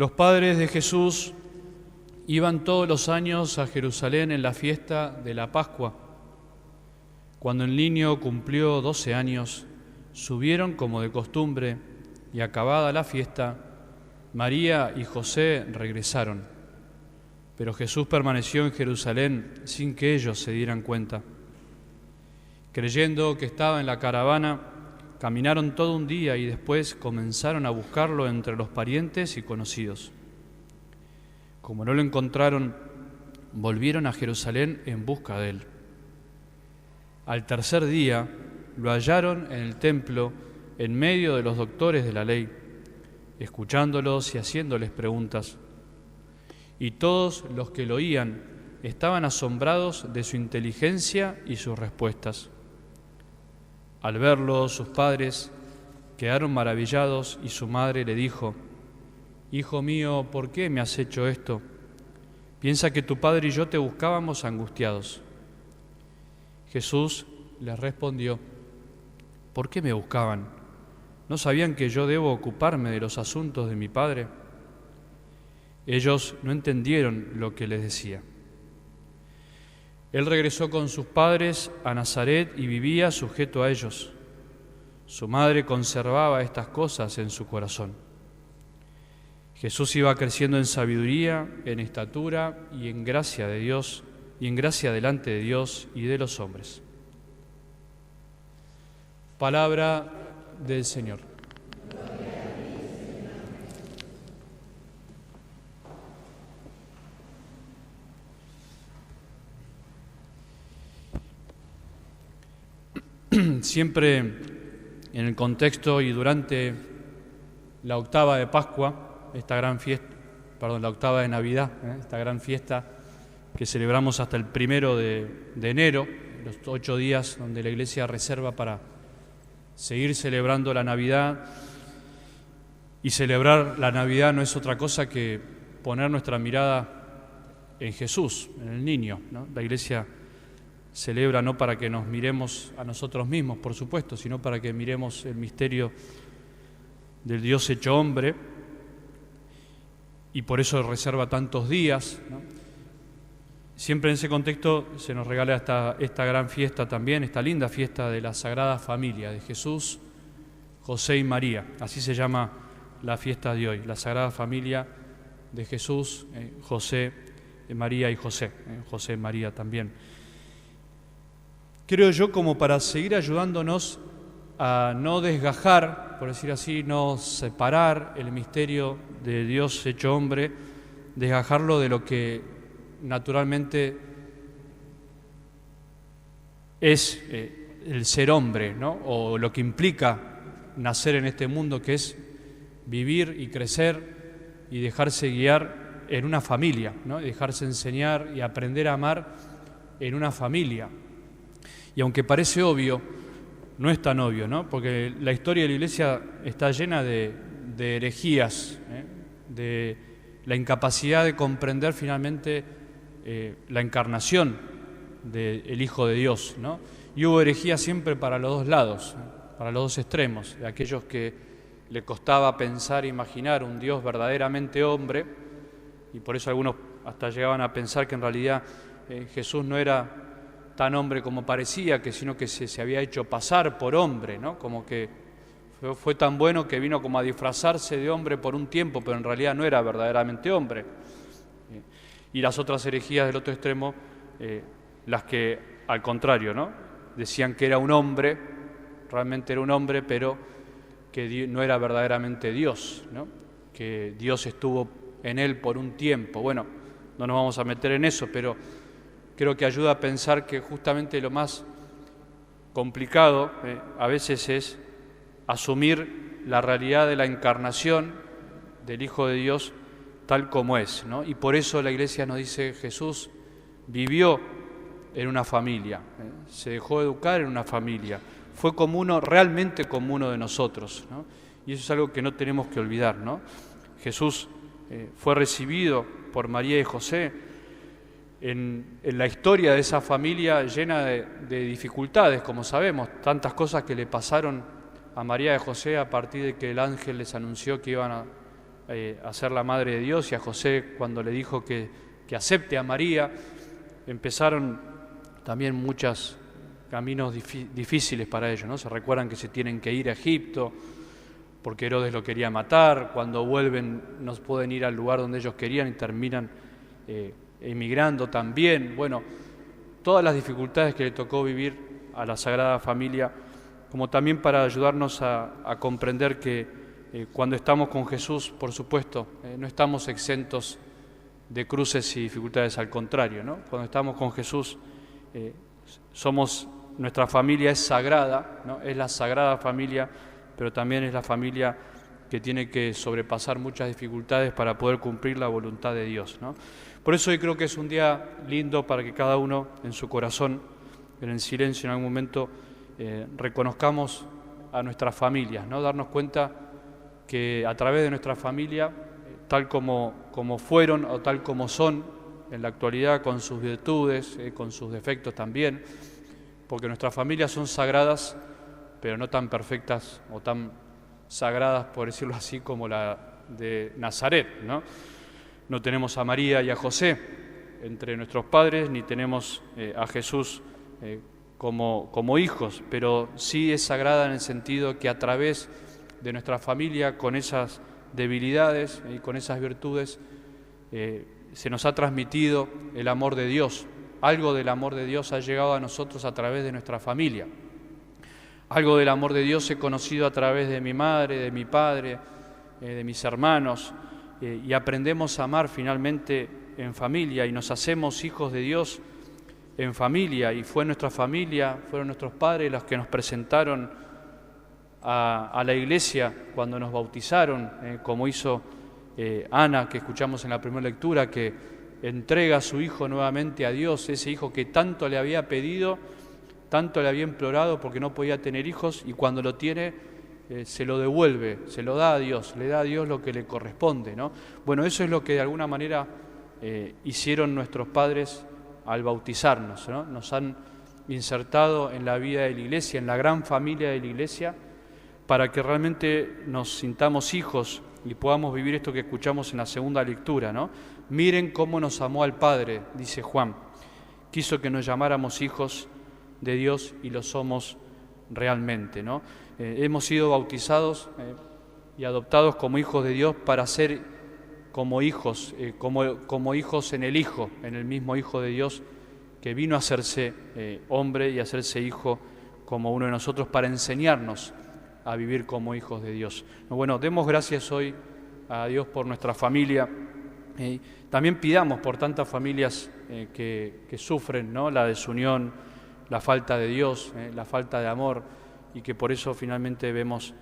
Los padres de Jesús iban todos los años a Jerusalén en la fiesta de la Pascua. Cuando el niño cumplió 12 años, subieron como de costumbre y acabada la fiesta, María y José regresaron. Pero Jesús permaneció en Jerusalén sin que ellos se dieran cuenta. Creyendo que estaba en la caravana, caminaron todo un día y después comenzaron a buscarlo entre los parientes y conocidos. Como no lo encontraron, volvieron a Jerusalén en busca de él. Al tercer día lo hallaron en el templo en medio de los doctores de la ley, escuchándolos y haciéndoles preguntas. Y todos los que lo oían estaban asombrados de su inteligencia y sus respuestas. Al verlo, sus padres quedaron maravillados y su madre le dijo: «Hijo mío, ¿por qué me has hecho esto? Piensa que tu padre y yo te buscábamos angustiados». Jesús les respondió: «¿Por qué me buscaban? ¿No sabían que yo debo ocuparme de los asuntos de mi Padre?». Ellos no entendieron lo que les decía. Él regresó con sus padres a Nazaret y vivía sujeto a ellos. Su madre conservaba estas cosas en su corazón. Jesús iba creciendo en sabiduría, en estatura y en gracia de Dios, y en gracia delante de Dios y de los hombres. Palabra del Señor. Siempre en el contexto y durante la octava de Pascua, esta gran fiesta, la octava de Navidad, esta gran fiesta que celebramos hasta el 1 de enero, los 8 días donde la Iglesia reserva para seguir celebrando la Navidad. Y celebrar la Navidad no es otra cosa que poner nuestra mirada en Jesús, en el niño, ¿no? La Iglesia celebra no para que nos miremos a nosotros mismos, por supuesto, sino para que miremos el misterio del Dios hecho hombre, y por eso reserva tantos días, ¿no? Siempre en ese contexto se nos regala esta gran fiesta también, esta linda fiesta de la Sagrada Familia, de Jesús, José y María. Así se llama la fiesta de hoy, la Sagrada Familia de Jesús, José, María y José, José y María también. Creo yo, como para seguir ayudándonos a no desgajar, por decir así, no separar el misterio de Dios hecho hombre, desgajarlo de lo que naturalmente es el ser hombre, ¿no? O lo que implica nacer en este mundo, que es vivir y crecer y dejarse guiar en una familia, ¿no? Dejarse enseñar y aprender a amar en una familia. Y aunque parece obvio, no es tan obvio, ¿no? Porque la historia de la Iglesia está llena de herejías, de la incapacidad de comprender finalmente la encarnación del Hijo de Dios, ¿no? Y hubo herejías siempre para los dos lados, para los dos extremos, de aquellos que le costaba pensar e imaginar un Dios verdaderamente hombre, y por eso algunos hasta llegaban a pensar que en realidad Jesús no era tan hombre como parecía, sino que se había hecho pasar por hombre, ¿no? Como que fue tan bueno que vino como a disfrazarse de hombre por un tiempo, pero en realidad no era verdaderamente hombre. Y las otras herejías del otro extremo, las que al contrario, ¿no? Decían que era un hombre, realmente era un hombre, pero que no era verdaderamente Dios, ¿no? Que Dios estuvo en él por un tiempo. Bueno, no nos vamos a meter en eso, pero creo que ayuda a pensar que justamente lo más complicado a veces es asumir la realidad de la encarnación del Hijo de Dios tal como es, ¿no? Y por eso la Iglesia nos dice: Jesús vivió en una familia, se dejó educar en una familia, fue como uno, realmente como uno de nosotros, ¿no? Y eso es algo que no tenemos que olvidar, ¿no? Jesús fue recibido por María y José en la historia de esa familia llena de dificultades, como sabemos, tantas cosas que le pasaron a María y José a partir de que el ángel les anunció que iban a a ser la madre de Dios, y a José cuando le dijo que acepte a María, empezaron también muchos caminos difíciles para ellos, ¿no? Se recuerdan que se tienen que ir a Egipto porque Herodes lo quería matar, cuando vuelven no pueden ir al lugar donde ellos querían y terminan emigrando también. Bueno, todas las dificultades que le tocó vivir a la Sagrada Familia, como también para ayudarnos a comprender que cuando estamos con Jesús, por supuesto, no estamos exentos de cruces y dificultades, al contrario, ¿no? Cuando estamos con Jesús, nuestra familia es sagrada, ¿no? Es la Sagrada Familia, pero también es la familia que tiene que sobrepasar muchas dificultades para poder cumplir la voluntad de Dios, ¿no? Por eso hoy creo que es un día lindo para que cada uno en su corazón, en el silencio en algún momento, reconozcamos a nuestras familias, ¿no? Darnos cuenta que a través de nuestra familia, tal como fueron o tal como son en la actualidad, con sus virtudes, con sus defectos también, porque nuestras familias son sagradas, pero no tan perfectas o tan sagradas, por decirlo así, como la de Nazaret, ¿no? No tenemos a María y a José entre nuestros padres, ni tenemos a Jesús como hijos, pero sí es sagrada en el sentido que a través de nuestra familia, con esas debilidades y con esas virtudes, se nos ha transmitido el amor de Dios. Algo del amor de Dios ha llegado a nosotros a través de nuestra familia. Algo del amor de Dios he conocido a través de mi madre, de mi padre, de mis hermanos, y aprendemos a amar finalmente en familia y nos hacemos hijos de Dios en familia, y fue nuestra familia, fueron nuestros padres los que nos presentaron a la iglesia cuando nos bautizaron, como hizo Ana, que escuchamos en la primera lectura, que entrega a su hijo nuevamente a Dios, ese hijo que tanto le había pedido, tanto le había implorado porque no podía tener hijos, y cuando lo tiene se lo devuelve, se lo da a Dios, le da a Dios lo que le corresponde, ¿no? Bueno, eso es lo que de alguna manera hicieron nuestros padres al bautizarnos, ¿no? Nos han insertado en la vida de la iglesia, en la gran familia de la iglesia, para que realmente nos sintamos hijos y podamos vivir esto que escuchamos en la segunda lectura, ¿no? Miren cómo nos amó al Padre, dice Juan. Quiso que nos llamáramos hijos de Dios y lo somos realmente, ¿no? Hemos sido bautizados y adoptados como hijos de Dios para ser como hijos, como hijos en el Hijo, en el mismo Hijo de Dios que vino a hacerse hombre y a hacerse hijo como uno de nosotros para enseñarnos a vivir como hijos de Dios. Bueno, demos gracias hoy a Dios por nuestra familia. También pidamos por tantas familias que sufren, ¿no? La desunión, la falta de Dios, la falta de amor, y que por eso finalmente vemos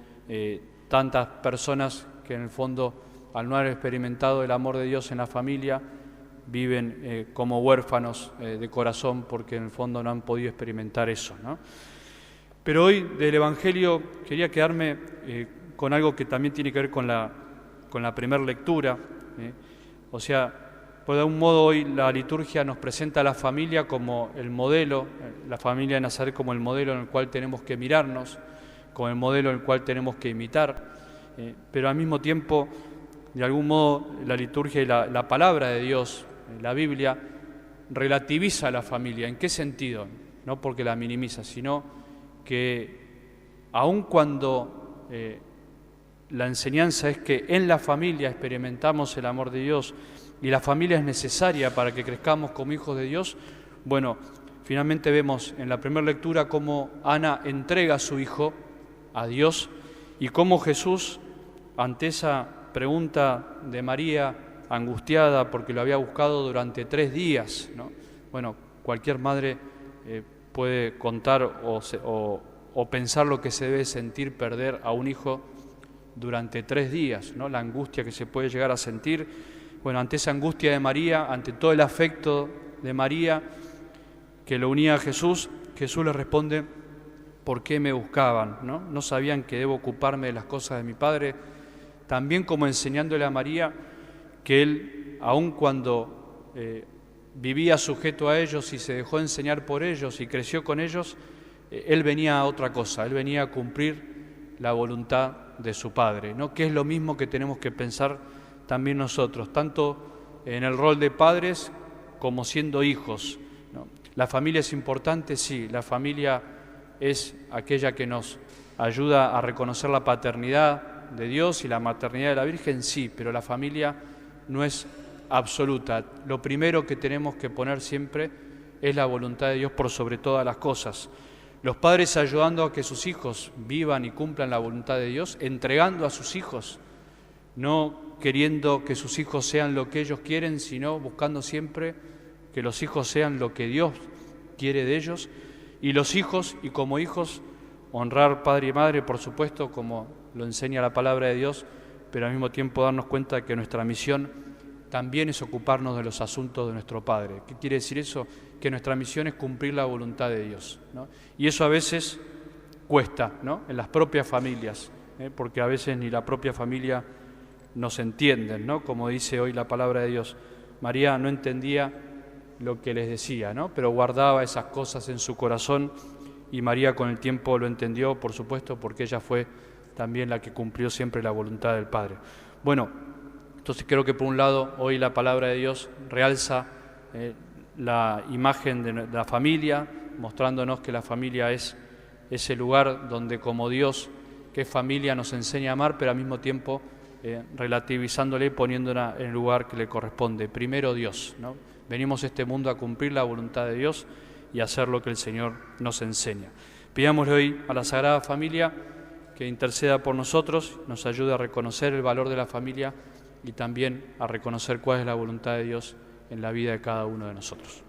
tantas personas que en el fondo, al no haber experimentado el amor de Dios en la familia, viven como huérfanos de corazón, porque en el fondo no han podido experimentar eso, ¿no? Pero hoy del Evangelio quería quedarme con algo que también tiene que ver con la primera lectura. O sea, por algún modo hoy la liturgia nos presenta a la familia como el modelo, la familia de Nazaret como el modelo en el cual tenemos que mirarnos, como el modelo en el cual tenemos que imitar, pero al mismo tiempo, de algún modo, la liturgia y la palabra de Dios, la Biblia, relativiza a la familia. ¿En qué sentido? No porque la minimiza, sino que aun cuando la enseñanza es que en la familia experimentamos el amor de Dios y la familia es necesaria para que crezcamos como hijos de Dios, bueno, finalmente vemos en la primera lectura cómo Ana entrega a su hijo a Dios y cómo Jesús, ante esa pregunta de María, angustiada porque lo había buscado durante 3 días, ¿no? Bueno, cualquier madre puede contar o pensar lo que se debe sentir perder a un hijo durante 3 días, ¿no? La angustia que se puede llegar a sentir. Bueno, ante esa angustia de María, ante todo el afecto de María que lo unía a Jesús, Jesús le responde: ¿por qué me buscaban? ¿No sabían que debo ocuparme de las cosas de mi Padre? También como enseñándole a María que él, aun cuando vivía sujeto a ellos y se dejó enseñar por ellos y creció con ellos, él venía a otra cosa, él venía a cumplir la voluntad de su Padre, ¿no? Que es lo mismo que tenemos que pensar también nosotros, tanto en el rol de padres como siendo hijos, ¿no? La familia es importante, sí, la familia es aquella que nos ayuda a reconocer la paternidad de Dios y la maternidad de la Virgen, sí, pero la familia no es absoluta. Lo primero que tenemos que poner siempre es la voluntad de Dios por sobre todas las cosas. Los padres ayudando a que sus hijos vivan y cumplan la voluntad de Dios, entregando a sus hijos, no queriendo que sus hijos sean lo que ellos quieren, sino buscando siempre que los hijos sean lo que Dios quiere de ellos, y los hijos, y como hijos, honrar padre y madre, por supuesto, como lo enseña la palabra de Dios, pero al mismo tiempo darnos cuenta de que nuestra misión también es ocuparnos de los asuntos de nuestro Padre. ¿Qué quiere decir eso? Que nuestra misión es cumplir la voluntad de Dios, ¿no? Y eso a veces cuesta, ¿no? En las propias familias, porque a veces ni la propia familia nos entiende, ¿no? Como dice hoy la palabra de Dios. María no entendía lo que les decía, ¿no? Pero guardaba esas cosas en su corazón, y María con el tiempo lo entendió, por supuesto, porque ella fue también la que cumplió siempre la voluntad del Padre. Bueno, entonces creo que por un lado hoy la palabra de Dios realza la imagen de la familia, mostrándonos que la familia es ese lugar donde como Dios, que es familia, nos enseña a amar, pero al mismo tiempo relativizándole y poniéndola en el lugar que le corresponde. Primero Dios, ¿no? Venimos a este mundo a cumplir la voluntad de Dios y a hacer lo que el Señor nos enseña. Pidámosle hoy a la Sagrada Familia que interceda por nosotros, nos ayude a reconocer el valor de la familia y también a reconocer cuál es la voluntad de Dios en la vida de cada uno de nosotros.